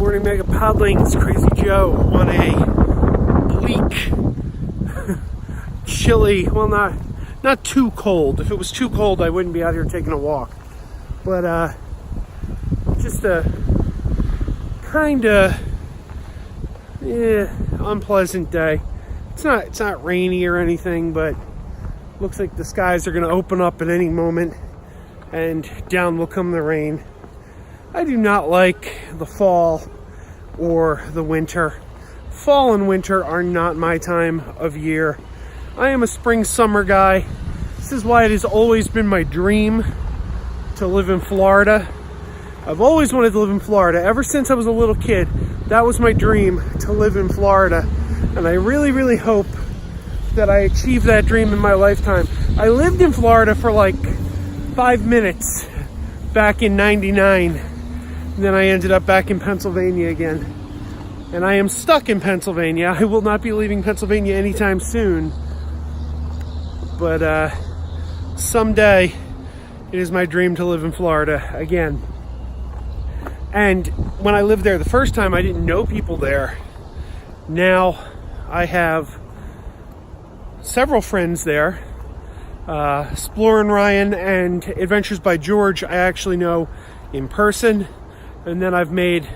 Morning MegaPodlings, Crazy Joe on a bleak, chilly, well not too cold. If it was too cold, I wouldn't be out here taking a walk. But just a kind of unpleasant day. It's not rainy or anything, but looks like the skies are going to open up at any moment and down will come the rain. I do not like the fall or the winter. Fall and winter are not my time of year. I am a spring-summer guy. This is why it has always been my dream to live in Florida. I've always wanted to live in Florida. Ever since I was a little kid, that was my dream, to live in Florida. And I really, really hope that I achieve that dream in my lifetime. I lived in Florida for like 5 minutes back in '99. And then I ended up back in Pennsylvania again. And I am stuck in Pennsylvania. I will not be leaving Pennsylvania anytime soon. But someday, it is my dream to live in Florida again. And when I lived there the first time, I didn't know people there. Now, I have several friends there. Explore and Ryan and Adventures by George, I actually know in person. And then I've made,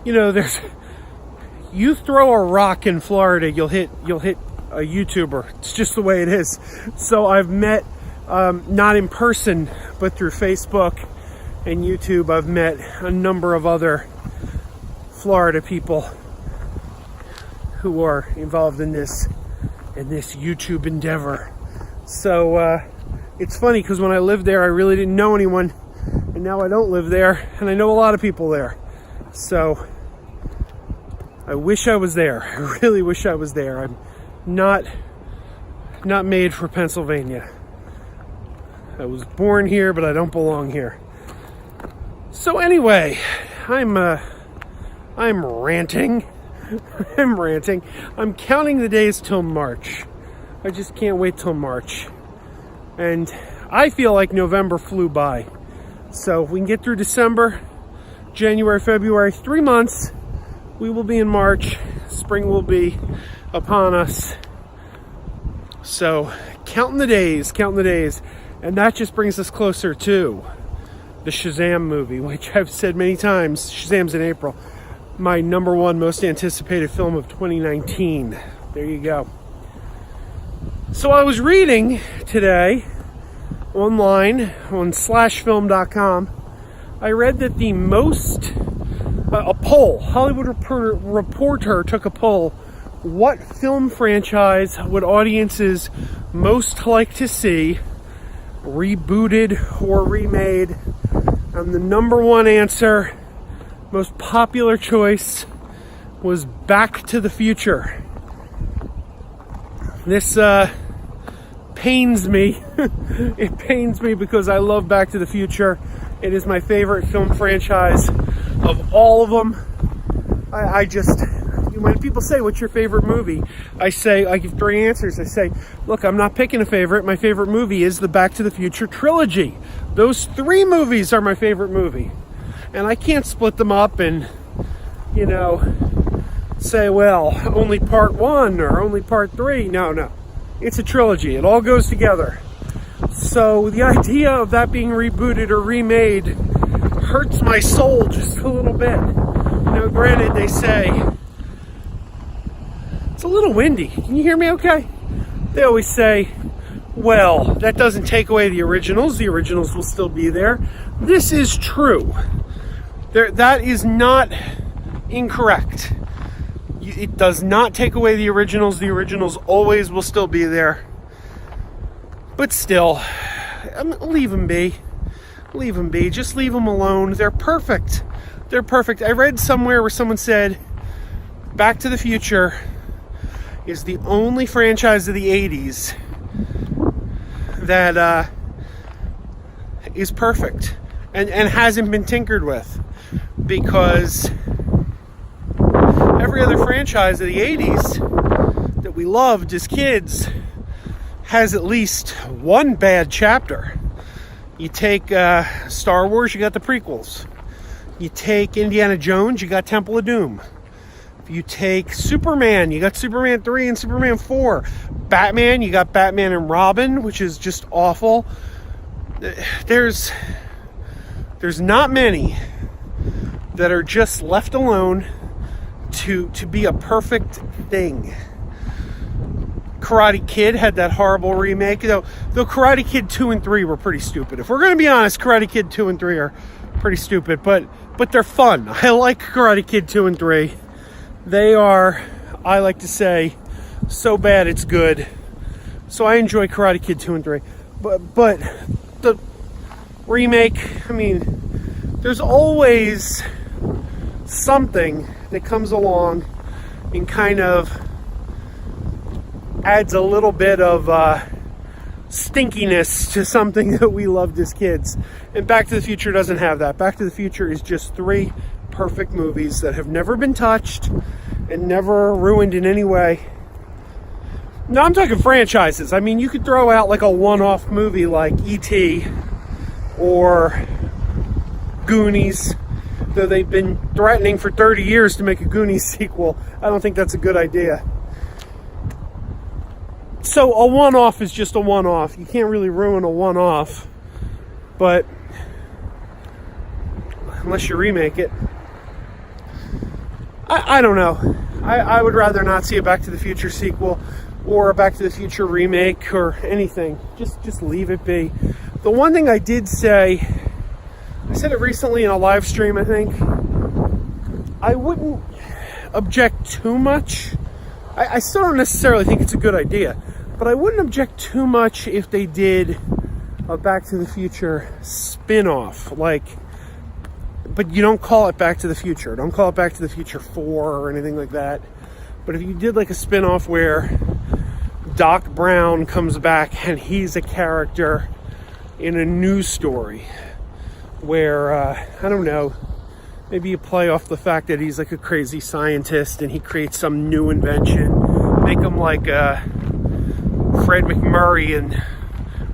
you throw a rock in Florida, you'll hit a YouTuber. It's just the way it is. So I've met, not in person, but through Facebook and YouTube, I've met a number of other Florida people who are involved in this YouTube endeavor. So it's funny because when I lived there, I really didn't know anyone. And now I don't live there, and I know a lot of people there. So I wish I was there. I really wish I was there. I'm not made for Pennsylvania. I was born here, but I don't belong here. So anyway, I'm ranting. I'm ranting. I'm counting the days till March. I just can't wait till March. And I feel like November flew by. So if we can get through December, January, February, 3 months, we will be in March. Spring will be upon us. So counting the days. And that just brings us closer to the Shazam movie, which I've said many times. Shazam's in April. My number one most anticipated film of 2019. There you go. So I was reading today online on /film.com. I read that a poll, Hollywood Reporter took a poll. What film franchise would audiences most like to see rebooted or remade? And the number one answer, most popular choice, was Back to the Future. This pains me. It pains me because I love Back to the Future. It is my favorite film franchise of all of them. When people say, what's your favorite movie? I give 3 answers. I say, look, I'm not picking a favorite. My favorite movie is the Back to the Future trilogy. Those 3 movies are my favorite movie. And I can't split them up and, say, well, only part 1 or only part 3. No. It's a trilogy. It all goes together. So the idea of that being rebooted or remade hurts my soul just a little bit. Granted, they say, it's a little windy. Can you hear me okay? They always say, well, that doesn't take away the originals. The originals will still be there. This is true. That is not incorrect. It does not take away the originals. The originals always will still be there. But still, leave them be. Leave them be. Just leave them alone. They're perfect. I read somewhere where someone said Back to the Future is the only franchise of the 80s that is perfect and hasn't been tinkered with, because every other franchise of the 80s that we loved as kids has at least one bad chapter. You take Star Wars, you got the prequels. You take Indiana Jones, you got Temple of Doom. If you take Superman, you got Superman 3 and Superman 4. Batman, you got Batman and Robin, which is just awful. There's not many that are just left alone to be a perfect thing. Karate Kid had that horrible remake, though Karate Kid 2 and 3 were pretty stupid. If we're going to be honest, Karate Kid 2 and 3 are pretty stupid, but they're fun. I like Karate Kid 2 and 3. They are, I like to say, so bad it's good. So I enjoy Karate Kid 2 and 3. But the remake, I mean, there's always something that comes along and kind of adds a little bit of stinkiness to something that we loved as kids. And Back to the Future doesn't have that. Back to the Future is just 3 perfect movies that have never been touched and never ruined in any way. Now I'm talking franchises. I mean, you could throw out like a one-off movie like E.T. or Goonies, though they've been threatening for 30 years to make a Goonies sequel. I don't think that's a good idea. So a one-off is just a one-off. You can't really ruin a one-off, but unless you remake it. I don't know. I would rather not see a Back to the Future sequel or a Back to the Future remake or anything. Just leave it be. The one thing I did say, I said it recently in a live stream, I think, I wouldn't object too much. I still don't necessarily think it's a good idea, but I wouldn't object too much if they did a Back to the Future spin-off, but you don't call it Back to the Future. Don't call it Back to the Future 4 or anything like that. But if you did like a spin-off where Doc Brown comes back and he's a character in a news story where, I don't know, maybe you play off the fact that he's like a crazy scientist and he creates some new invention. Make him like Fred McMurray and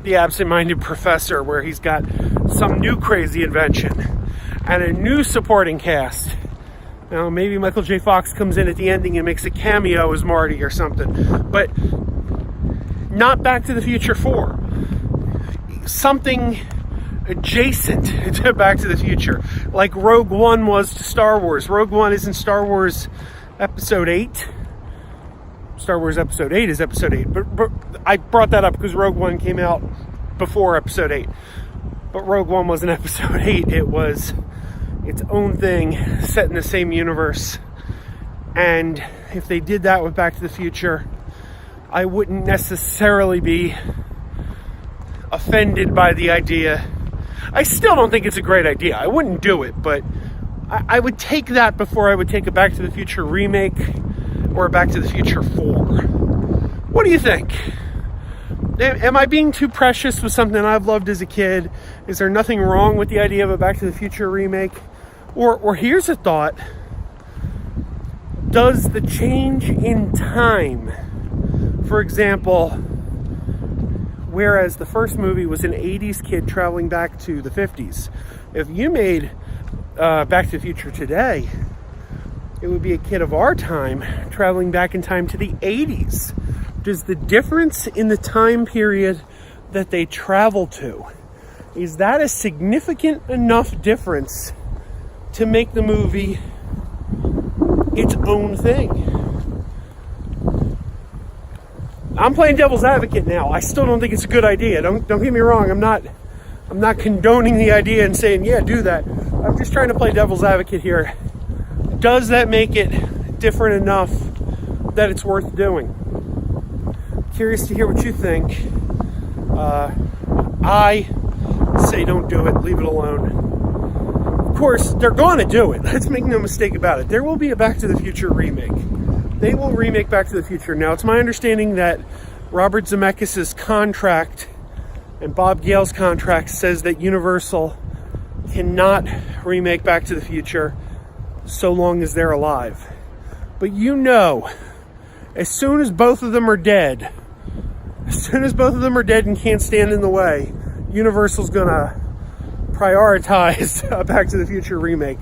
The Absent-Minded Professor, where he's got some new crazy invention and a new supporting cast. Now, maybe Michael J. Fox comes in at the ending and makes a cameo as Marty or something. But not Back to the Future 4. Something adjacent to Back to the Future. Like Rogue One was to Star Wars. Rogue One isn't Star Wars Episode 8. Star Wars Episode 8 is Episode 8. But I brought that up because Rogue One came out before Episode 8. But Rogue One wasn't Episode 8. It was its own thing, set in the same universe. And if they did that with Back to the Future, I wouldn't necessarily be offended by the idea. I still don't think it's a great idea. I wouldn't do it, but I would take that before I would take a Back to the Future remake or a Back to the Future 4. What do you think? Am I being too precious with something I've loved as a kid? Is there nothing wrong with the idea of a Back to the Future remake? Or here's a thought. Does the change in time, for example, whereas the first movie was an 80s kid traveling back to the 50s, if you made Back to the Future today, it would be a kid of our time traveling back in time to the 80s. Does the difference in the time period that they travel to, is that a significant enough difference to make the movie its own thing? I'm playing devil's advocate now. I still don't think it's a good idea. Don't get me wrong. I'm not condoning the idea and saying, yeah, do that. I'm just trying to play devil's advocate here. Does that make it different enough that it's worth doing? Curious to hear what you think. I say don't do it. Leave it alone. Of course, they're going to do it. Let's make no mistake about it. There will be a Back to the Future remake. They will remake Back to the Future. Now, it's my understanding that Robert Zemeckis' contract and Bob Gale's contract says that Universal cannot remake Back to the Future so long as they're alive. But you know, as soon as both of them are dead, and can't stand in the way, Universal's gonna prioritize a Back to the Future remake.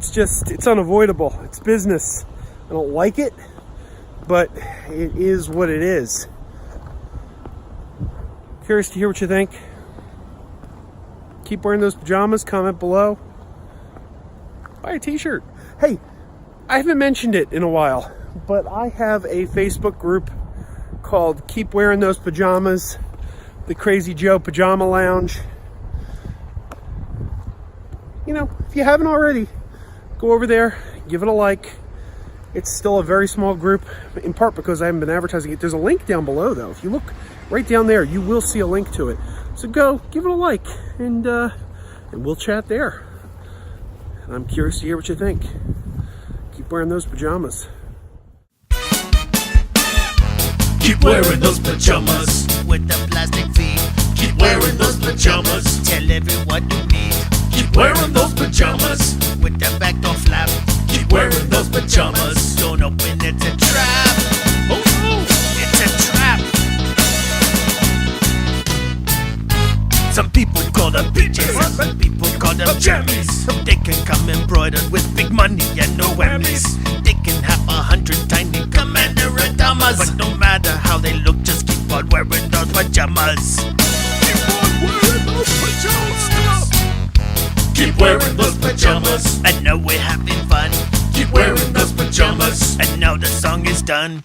it's unavoidable. It's business. I don't like it, but it is what it is. Curious to hear what you think. Keep wearing those pajamas. Comment below. Buy a t-shirt. Hey, I haven't mentioned it in a while, but I have a Facebook group called Keep Wearing Those Pajamas, the Crazy Joe Pajama Lounge. You know, if you haven't already, go over there, give it a like. It's still a very small group, in part because I haven't been advertising it. There's a link down below, though. If you look right down there, you will see a link to it. So go, give it a like, and we'll chat there. And I'm curious to hear what you think. Keep wearing those pajamas. Keep wearing those pajamas with the plastic feet. Keep wearing those pajamas. Tell everyone you meet. Keep wearing those pajamas with the back door flap. Keep wearing those pajamas. Don't open, it's a trap. Oh no, it's a trap. Some people call them PJs, some people call them jammies. They can come embroidered with big money and no whammies. They can have 100 tiny commander adamas, but no matter how they look, just keep on wearing those pajamas. Keep on wearing those pajamas. Keep wearing those pajamas. And now we're having fun. Keep wearing those pajamas. And now the song is done.